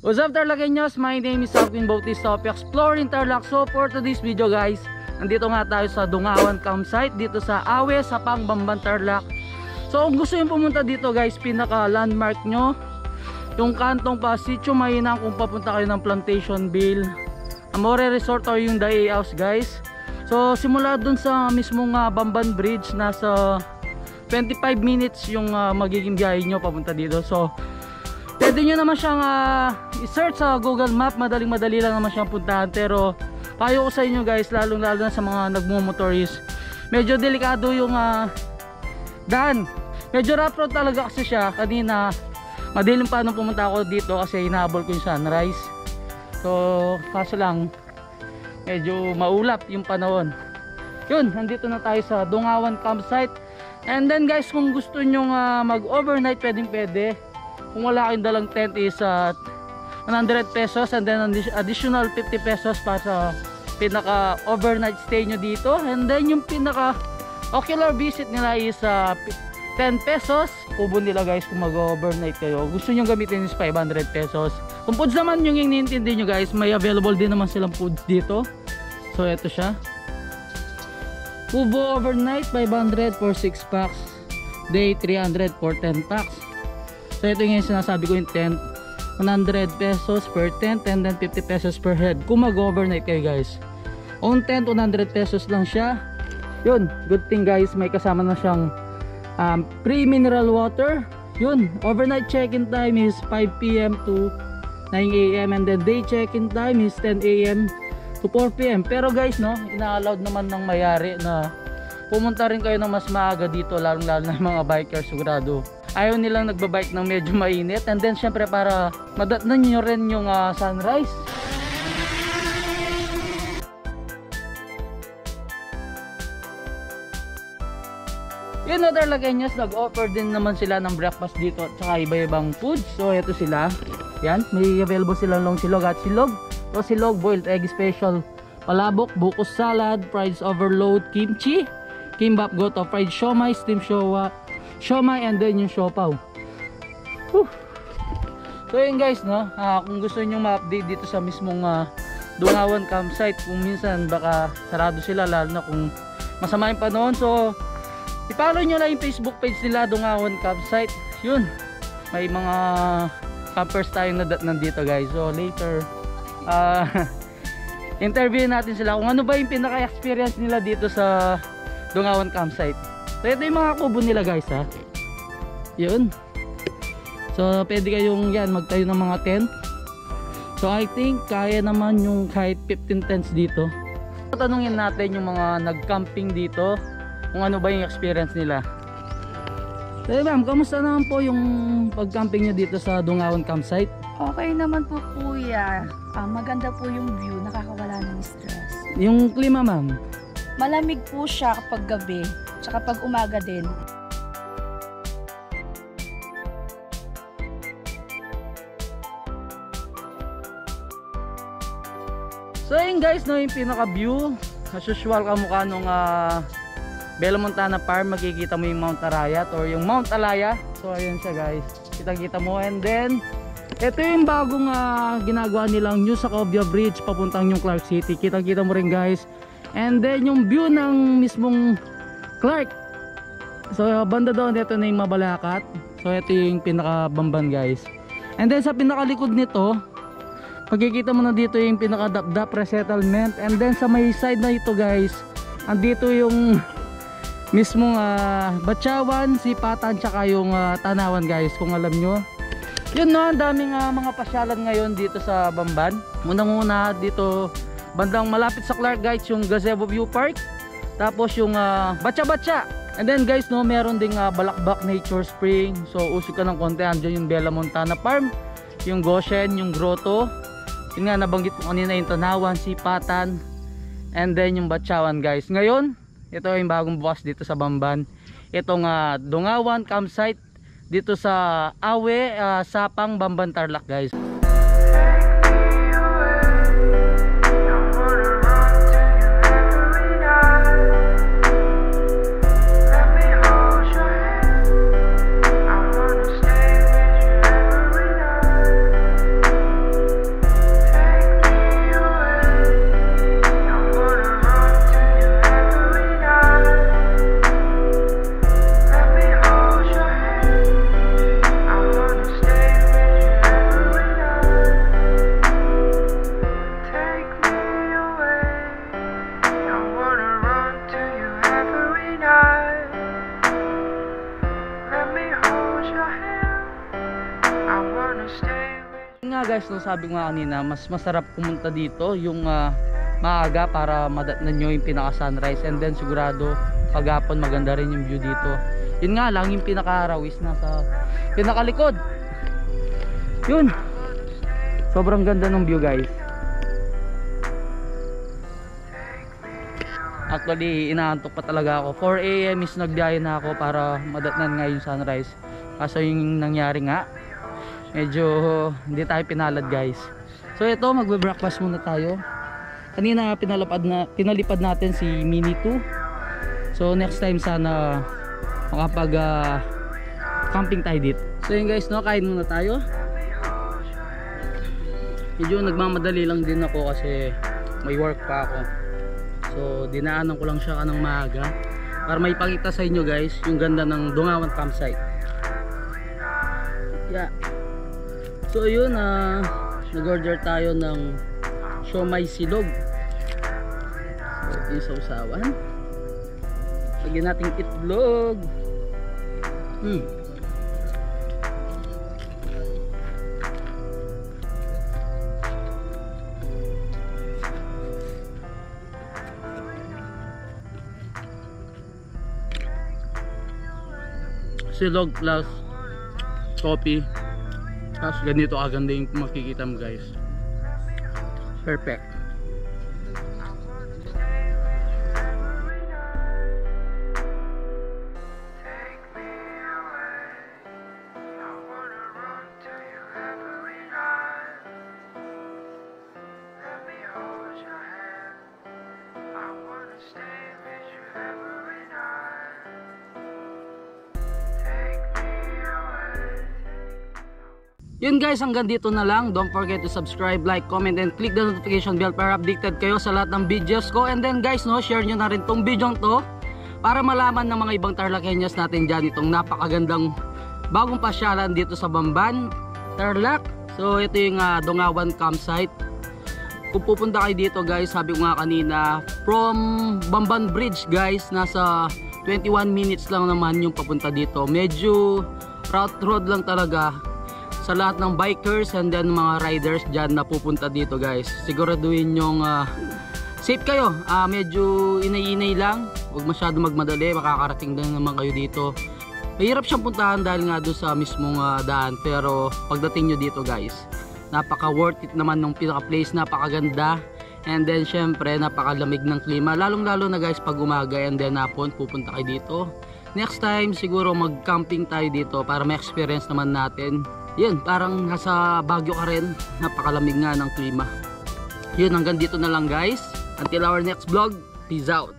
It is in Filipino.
What's up Tarlaceños? My name is Alvin Bautista of Exploring Tarlac. So for today's video guys, nandito nga tayo sa Dungawan campsite dito sa Awe, Sapang, Bamban, Tarlac. So kung gusto nyo pumunta dito guys, pinaka landmark nyo yung kantong pa Sitio Mainang kung papunta kayo ng Plantationville, Amore Resort or yung Mt.Awe House guys. So simula dun sa mismong Bamban Bridge, nasa 25 minutes yung magiging biyahe nyo papunta dito. So pwede nyo naman siyang i-search sa Google Map, madaling-madali lang naman siyang puntahan. Pero payo ko sa inyo guys, lalong-lalo na sa mga nagmumotor is medyo delikado yung daan. Medyo rough road talaga kasi siya. Kanina madilim pa nung pumunta ako dito kasi hinahabol ko yung sunrise. So kaso lang medyo maulap yung panahon. Yun, nandito na tayo sa Dungawan campsite. And then guys, kung gusto nyo mag-overnight, pwede. Kung wala kayong dalang tent is 100 pesos and then additional 50 pesos para sa pinaka overnight stay nyo dito. And then yung pinaka ocular visit nila is 10 pesos. Kubo nila guys kung mag-overnight kayo. Gusto nyo gamitin is 500 pesos. Kung foods naman yung iniintindi nyo guys, may available din naman silang foods dito. So eto siya, Kubo overnight 500 for 6 packs, day 300 for 10 packs. So ito yung sinasabi ko, yung tent 100 pesos per tent and then 50 pesos per head kung mag-overnight kayo guys. On tent 100 pesos lang siya. Yun, good thing guys, may kasama na siyang free mineral water. Yun, overnight check-in time is 5 PM to 9 AM and then day check-in time is 10 AM to 4 PM. Pero guys no, ina-allowed naman ng mayari na pumunta rin kayo ng mas maaga dito, lalo-lalo na mga bikers. Sigurado ayaw nilang nagbabike ng medyo mainit. And then syempre para madatnan nyo rin yung sunrise. Yun no Tarlaceños, nag-offer din naman sila ng breakfast dito at saka iba-ibang food. So ito sila, yan, may available silang long silog at silog. O silog, boiled egg special, palabok, buko salad, fries overload, kimchi, kimbap, goto, fried siomai, steamed siomai, and then yung siopaw. So yun guys no, kung gusto nyo ma-update dito sa mismong Dungawan campsite, kung minsan baka sarado sila lalo na kung masama yung panahon, so i-follow nyo lang yung Facebook page nila, Dungawan campsite. Yun, may mga campers tayong nandito guys. So later interview natin sila kung ano ba yung pinaka-experience nila dito sa Dungawan campsite. So ito yung mga kubo nila guys ha. Yun. So pwede kayong yan magtayo ng mga tent. So I think kaya naman yung kahit 15 tents dito. Tanungin natin yung mga nag-camping dito kung ano ba yung experience nila. So ma'am, kamusta naman po yung pag-camping nyo dito sa Dungawan campsite? Okay naman po kuya. Maganda po yung view, nakakawala ng stress. Yung klima ma'am? Malamig po siya kapag gabi, tsaka pag umaga din. So yun guys, no, yung pinaka view as usual kamukha nung Belo Montana Farm. Makikita mo yung Mount Arayat or yung Mount Alaya. So ayun siya guys, kita mo. And then ito yung bagong ginagawa nilang New Sacobia Bridge papuntang yung Clark City. Kita mo rin guys. And then yung view ng mismong Clark. So banda doon, ito na yung Mabalacat. So ito yung pinaka Bamban guys. And then sa pinakalikod nito, makikita mo na dito yung pinaka Dapdap Resettlement. And then sa may side na ito guys, andito yung mismong Batyawan, Sipatan, tsaka yung Tanawan guys, kung alam nyo. Yun no, ang daming mga pasyalan ngayon dito sa Bamban. Unang-una dito bandang malapit sa Clark guys, yung Gazebo View Park. Tapos yung Batya. And then guys no, meron ding Balakbak Nature Spring. So usok ka ng konti, andyan yung Belo Montana Farm, yung Goshen, yung Grotto. Yun nga nabanggit ko kanina, yung Tanawan, Sipatan, and then yung Batyawan guys. Ngayon, ito yung bagong bukas dito sa Bamban. Itong Dungawan campsite dito sa Awe, Sapang, Bamban, Tarlac guys. guys, no, sabi ko nga kanina, mas masarap pumunta dito yung maaga para madatnan nyo yung pinaka sunrise, and then sigurado kagapon maganda rin yung view dito. Yun nga lang, yung pinaka-araw is nasa pinakalikod. Yun, sobrang ganda ng view guys. Actually inaantok pa talaga ako. 4 AM is nagbiyahe na ako para madatnan nga yung sunrise. Kaso yung nangyari nga, medyo hindi tayo pinalad guys. So ito, magbe-breakfast muna tayo. Kanina pinalipad natin si Mini 2. So next time sana makapag camping tayo dito. So yun guys, no, kain muna tayo. Medyo nagmamadali lang din ako kasi may work pa ako. So dinaanan ko lang siya ng maaga para may pakita sa inyo guys yung ganda ng Dungawan campsite. Yeah. So yun, nag-order tayo ng siomai silog. So ito yung sausawan. Lagyan natin itlog. Silog plus coffee, tapos ganito aganda yung makikita mo guys. Perfect. Yun guys, hanggang dito na lang. Don't forget to subscribe, like, comment, and click the notification bell para updated kayo sa lahat ng videos ko. And then guys, no, share nyo na rin tong video to para malaman ng mga ibang Tarlaceños natin dyan itong napakagandang bagong pasyalan dito sa Bamban, Tarlac. So ito yung Dungawan campsite. Kung pupunta kayo dito guys, sabi ko nga kanina, from Bamban Bridge guys, nasa 21 minutes lang naman yung papunta dito. Medyo road lang talaga sa lahat ng bikers and then mga riders dyan na pupunta dito guys. Siguraduhin yung safe kayo. Medyo inay-inay lang, huwag masyado magmadali, makakarating din naman kayo dito. Mahirap siyang puntahan dahil nga doon sa mismong daan, pero pagdating nyo dito guys, napaka worth it naman ng pinaka place, napakaganda, and then syempre napakalamig ng klima, lalong lalo na guys pag umaga and then hapon pupunta kayo dito. Next time siguro mag camping tayo dito para ma-experience naman natin. Yun, parang nasa Baguio ka rin, napakalamig nga ng klima. Yun, hanggang dito na lang guys. Until our next vlog, peace out.